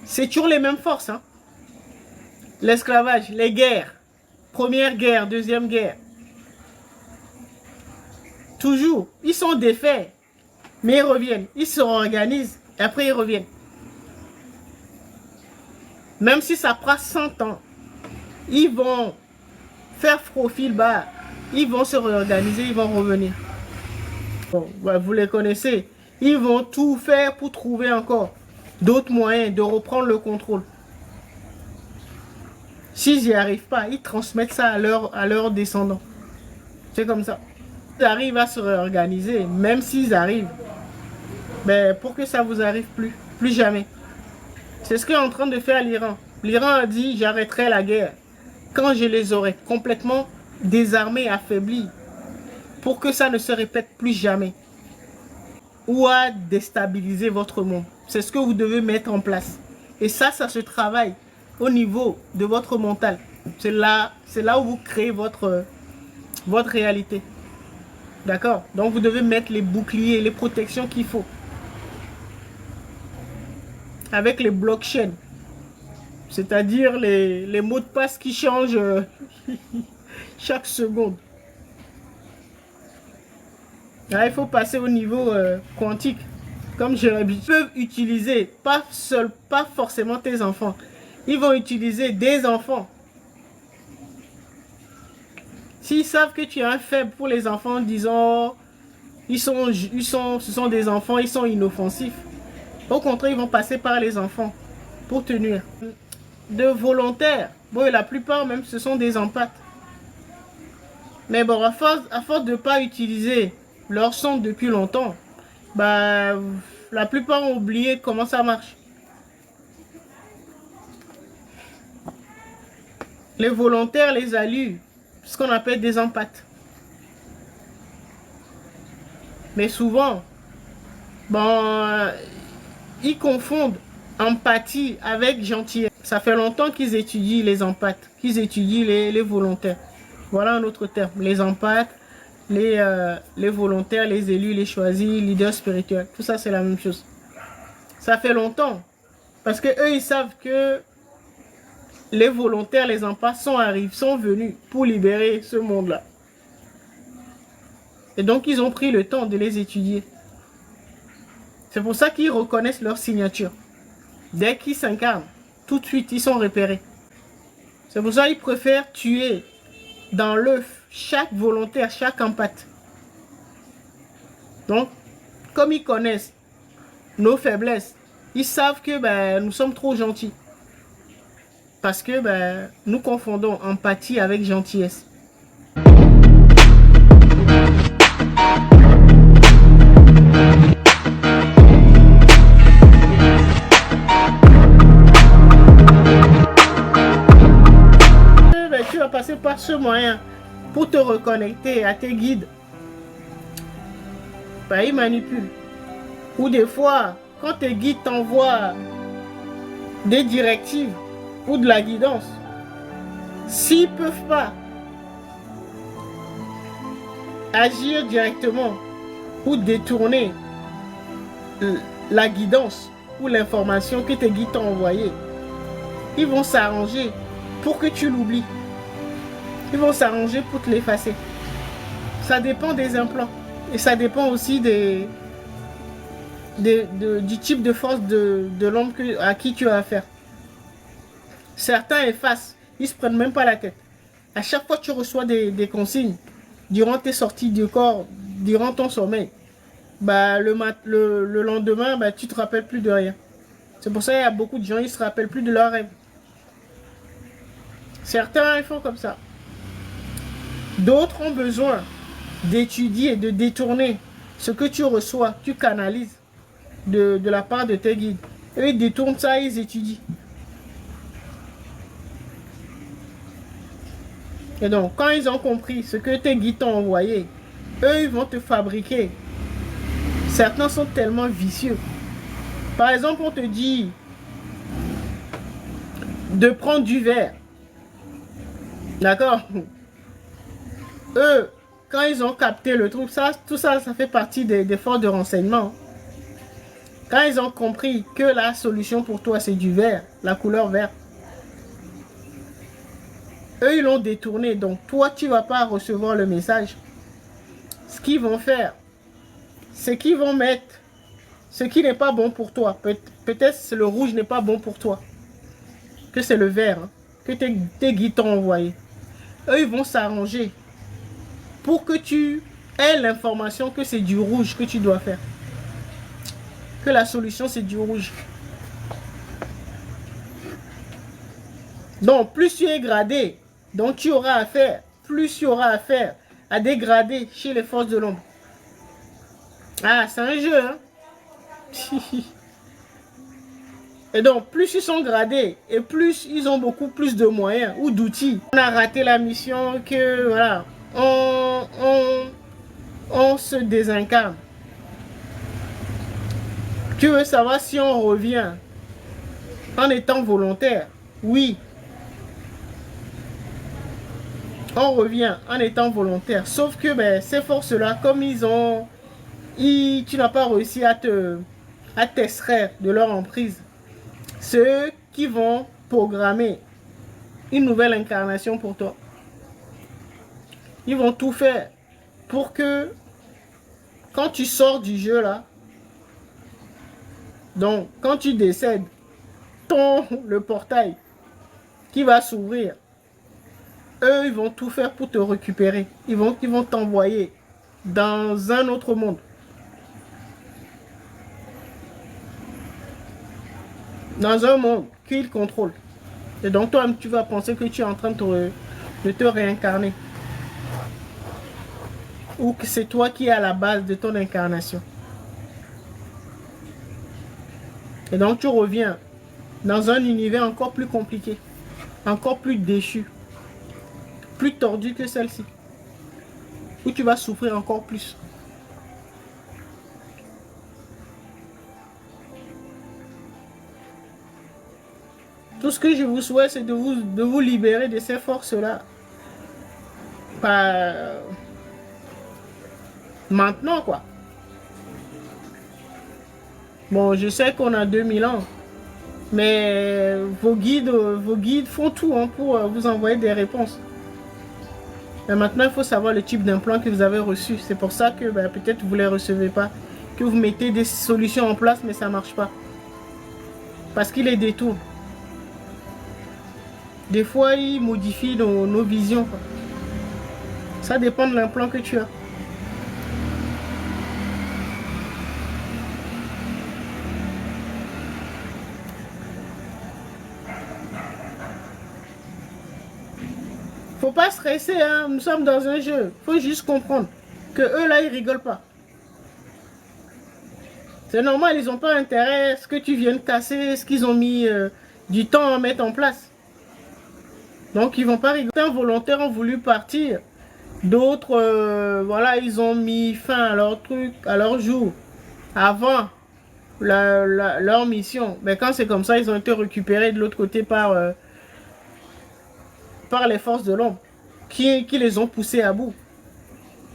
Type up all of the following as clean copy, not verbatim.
C'est toujours les mêmes forces. Hein. L'esclavage, les guerres. Première guerre, deuxième guerre. Toujours. Ils sont défaits. Mais ils reviennent. Ils se réorganisent. Et après, ils reviennent. Même si ça prend 100 ans. Ils vont faire profil bas. Ils vont se réorganiser. Ils vont revenir. Bon, vous les connaissez. Ils vont tout faire pour trouver encore d'autres moyens de reprendre le contrôle. S'ils n'y arrivent pas, ils transmettent ça à leurs descendants. C'est comme ça. Ils arrivent à se réorganiser, même s'ils arrivent, ben, pour que ça vous arrive plus jamais. C'est ce qu'est en train de faire l'Iran. L'Iran a dit, j'arrêterai la guerre quand je les aurai complètement désarmés, affaiblis, pour que ça ne se répète plus jamais. Ou à déstabiliser votre monde. C'est ce que vous devez mettre en place. Et ça se travaille au niveau de votre mental. C'est là où vous créez votre réalité. D'accord? Donc vous devez mettre les boucliers, les protections qu'il faut. Avec les blockchains. C'est-à-dire les mots de passe qui changent chaque seconde. Là, il faut passer au niveau quantique. Comme je l'ai dit, ils peuvent utiliser, pas forcément tes enfants. Ils vont utiliser des enfants. S'ils savent que tu as un faible pour les enfants, disons, ce sont des enfants, ils sont inoffensifs. Au contraire, ils vont passer par les enfants pour tenir. De volontaires, bon, la plupart même, ce sont des empathes. Mais bon, à force de ne pas utiliser leur son depuis longtemps, bah, la plupart ont oublié comment ça marche. Les volontaires les alluent, ce qu'on appelle des empathes. Mais souvent, bon, ils confondent empathie avec gentillesse. Ça fait longtemps qu'ils étudient les empathes, qu'ils étudient les volontaires. Voilà un autre terme, les empathes, les volontaires, les élus, les choisis, leaders spirituels. Tout ça, c'est la même chose. Ça fait longtemps. Parce que eux, ils savent que les volontaires, les empathes sont venus pour libérer ce monde-là. Et donc, ils ont pris le temps de les étudier. C'est pour ça qu'ils reconnaissent leur signature. Dès qu'ils s'incarnent, tout de suite, ils sont repérés. C'est pour ça qu'ils préfèrent tuer dans l'œuf chaque volontaire, chaque empathe. Donc, comme ils connaissent nos faiblesses, ils savent que ben, nous sommes trop gentils. Parce que ben, nous confondons empathie avec gentillesse. Ben, tu vas passer par ce moyen pour te reconnecter à tes guides. Ben, ils manipulent. Ou des fois, quand tes guides t'envoient des directives ou de la guidance, s'ils ne peuvent pas agir directement ou détourner la guidance ou l'information que tes guides t'ont envoyée, ils vont s'arranger pour que tu l'oublies. Ils vont s'arranger pour te l'effacer. Ça dépend des implants. Et ça dépend aussi du type de force de l'homme à qui tu as affaire. Certains effacent. Ils ne se prennent même pas la tête. À chaque fois que tu reçois des consignes, durant tes sorties du corps, durant ton sommeil, bah, le lendemain, bah, tu ne te rappelles plus de rien. C'est pour ça qu'il y a beaucoup de gens qui ne se rappellent plus de leurs rêves. Certains, ils font comme ça. D'autres ont besoin d'étudier, de détourner ce que tu reçois, tu canalises de la part de tes guides. Et ils détournent ça, ils étudient. Et donc, quand ils ont compris ce que tes guides t'ont envoyé, eux, ils vont te fabriquer. Certains sont tellement vicieux. Par exemple, on te dit de prendre du verre. D'accord? Eux, quand ils ont capté le truc, tout ça, ça fait partie des forces de renseignement. Quand ils ont compris que la solution pour toi, c'est du vert, la couleur vert, eux, ils l'ont détourné. Donc, toi, tu ne vas pas recevoir le message. Ce qu'ils vont faire, c'est qu'ils vont mettre ce qui n'est pas bon pour toi. Peut-être que le rouge n'est pas bon pour toi. Que c'est le vert, hein, que tes guides t'ont envoyé. Eux, ils vont s'arranger pour que tu aies l'information que c'est du rouge que tu dois faire. Que la solution, c'est du rouge. Donc, plus tu es gradé, donc tu auras affaire, plus tu auras affaire à des gradés chez les forces de l'ombre. Ah, c'est un jeu, hein. Et donc, plus ils sont gradés et plus ils ont beaucoup plus de moyens ou d'outils. On a raté la mission que, voilà, on se désincarne. Tu veux savoir si on revient en étant volontaire? Oui. On revient en étant volontaire. Sauf que ben, ces forces-là, comme tu n'as pas réussi à t'extraire de leur emprise. Ceux qui vont programmer une nouvelle incarnation pour toi. Ils vont tout faire pour que quand tu sors du jeu là, donc quand tu décèdes, le portail qui va s'ouvrir, eux ils vont tout faire pour te récupérer. Ils vont t'envoyer dans un autre monde. Dans un monde qu'ils contrôlent. Et donc toi tu vas penser que tu es en train de te réincarner. Ou que c'est toi qui es à la base de ton incarnation. Et donc tu reviens dans un univers encore plus compliqué, encore plus déchu, plus tordu que celle-ci, où tu vas souffrir encore plus. Tout ce que je vous souhaite, c'est de vous libérer de ces forces-là. Pas maintenant, quoi. Bon, je sais qu'on a 2000 ans, mais vos guides font tout hein, pour vous envoyer des réponses. Mais maintenant, il faut savoir le type d'implant que vous avez reçu. C'est pour ça que ben, peut-être vous ne les recevez pas. Que vous mettez des solutions en place, mais ça ne marche pas. Parce qu'il les détourne. Des fois, il modifie nos visions. Quoi. Ça dépend de l'implant que tu as. Faut pas stresser, hein. Nous sommes dans un jeu. Faut juste comprendre que eux là, ils rigolent pas. C'est normal, ils n'ont pas intérêt à ce que tu viennes casser, ce qu'ils ont mis du temps à mettre en place. Donc ils vont pas rigoler. Certains volontaires ont voulu partir. D'autres, voilà, ils ont mis fin à leur truc, à leur jour, avant leur mission. Mais quand c'est comme ça, ils ont été récupérés de l'autre côté par les forces de l'ombre qui les ont poussés à bout.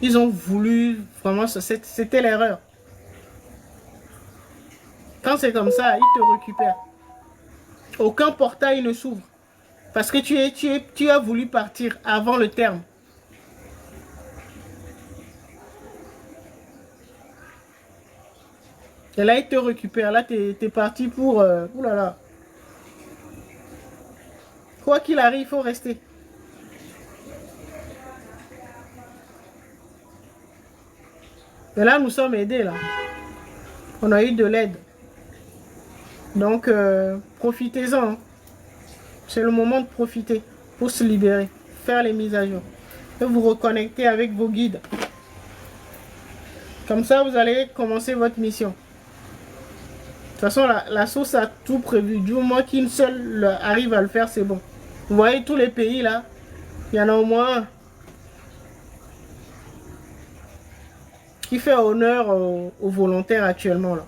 Ils ont voulu, vraiment, c'était l'erreur. Quand c'est comme ça, ils te récupèrent. Aucun portail ne s'ouvre. Parce que tu as voulu partir avant le terme. Et là, ils te récupèrent. Là, tu es parti pour... oulala. Quoi qu'il arrive, il faut rester. Et là, nous sommes aidés, là. On a eu de l'aide. Donc, profitez-en. C'est le moment de profiter pour se libérer. Faire les mises à jour. Et vous reconnecter avec vos guides. Comme ça, vous allez commencer votre mission. De toute façon, la source a tout prévu. Du moment qu'une seule arrive à le faire, c'est bon. Vous voyez, tous les pays, là, il y en a au moins un qui fait honneur aux volontaires actuellement, là.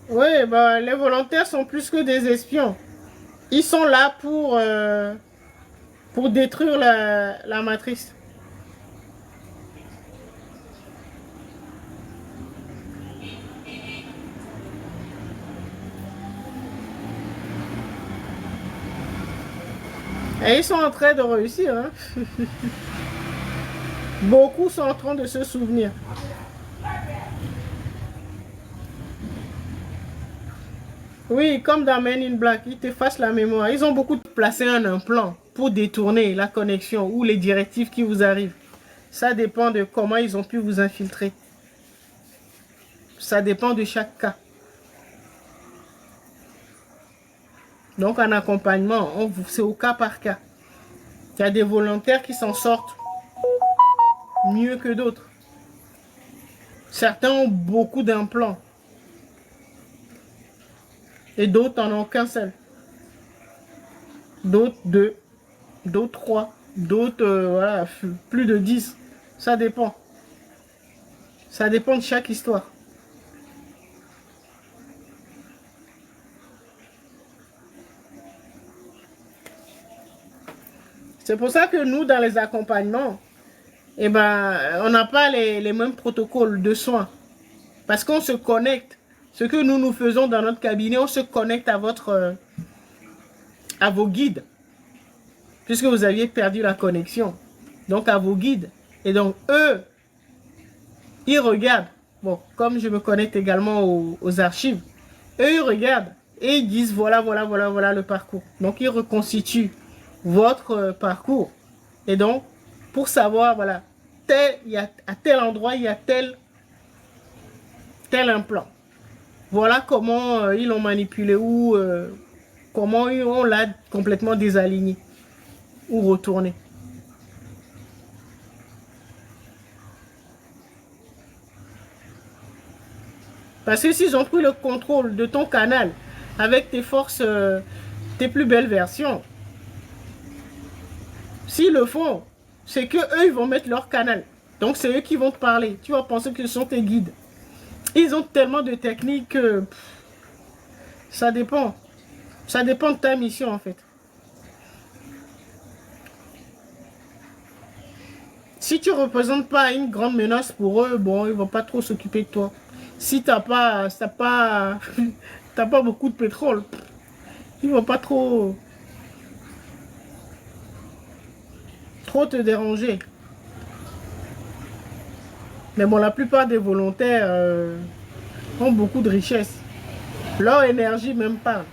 Oui, bah, les volontaires sont plus que des espions. Ils sont là pour détruire la matrice. Et ils sont en train de réussir. Hein. Beaucoup sont en train de se souvenir. Oui, comme dans Men in Black, ils t'effacent la mémoire. Ils ont beaucoup placé un implant pour détourner la connexion ou les directives qui vous arrivent. Ça dépend de comment ils ont pu vous infiltrer. Ça dépend de chaque cas. Donc en accompagnement, c'est au cas par cas. Il y a des volontaires qui s'en sortent mieux que d'autres. Certains ont beaucoup d'implants. Et d'autres n'en ont qu'un seul. D'autres deux. D'autres trois. D'autres, voilà, plus de 10. Ça dépend. Ça dépend de chaque histoire. C'est pour ça que nous, dans les accompagnements, eh ben, on n'a pas les mêmes protocoles de soins. Parce qu'on se connecte. Ce que nous faisons dans notre cabinet, on se connecte à vos guides. Puisque vous aviez perdu la connexion. Donc à vos guides. Et donc eux, ils regardent. Bon, comme je me connecte également aux archives. Eux, ils regardent. Et ils disent voilà le parcours. Donc ils reconstituent votre parcours. Et donc, pour savoir, voilà, à tel endroit, il y a tel implant. Voilà comment ils l'ont manipulé ou comment on l'a complètement désaligné ou retourné. Parce que s'ils ont pris le contrôle de ton canal avec tes forces, tes plus belles versions, s'ils le font, c'est que eux ils vont mettre leur canal. Donc c'est eux qui vont te parler. Tu vas penser que ce sont tes guides. Ils ont tellement de techniques que ça dépend. Ça dépend de ta mission en fait. Si tu ne représentes pas une grande menace pour eux, bon, ils ne vont pas trop s'occuper de toi. Si tu n'as pas, t'as pas beaucoup de pétrole, ils ne vont pas trop te déranger. Mais bon, la plupart des volontaires ont beaucoup de richesses. Leur énergie même pas.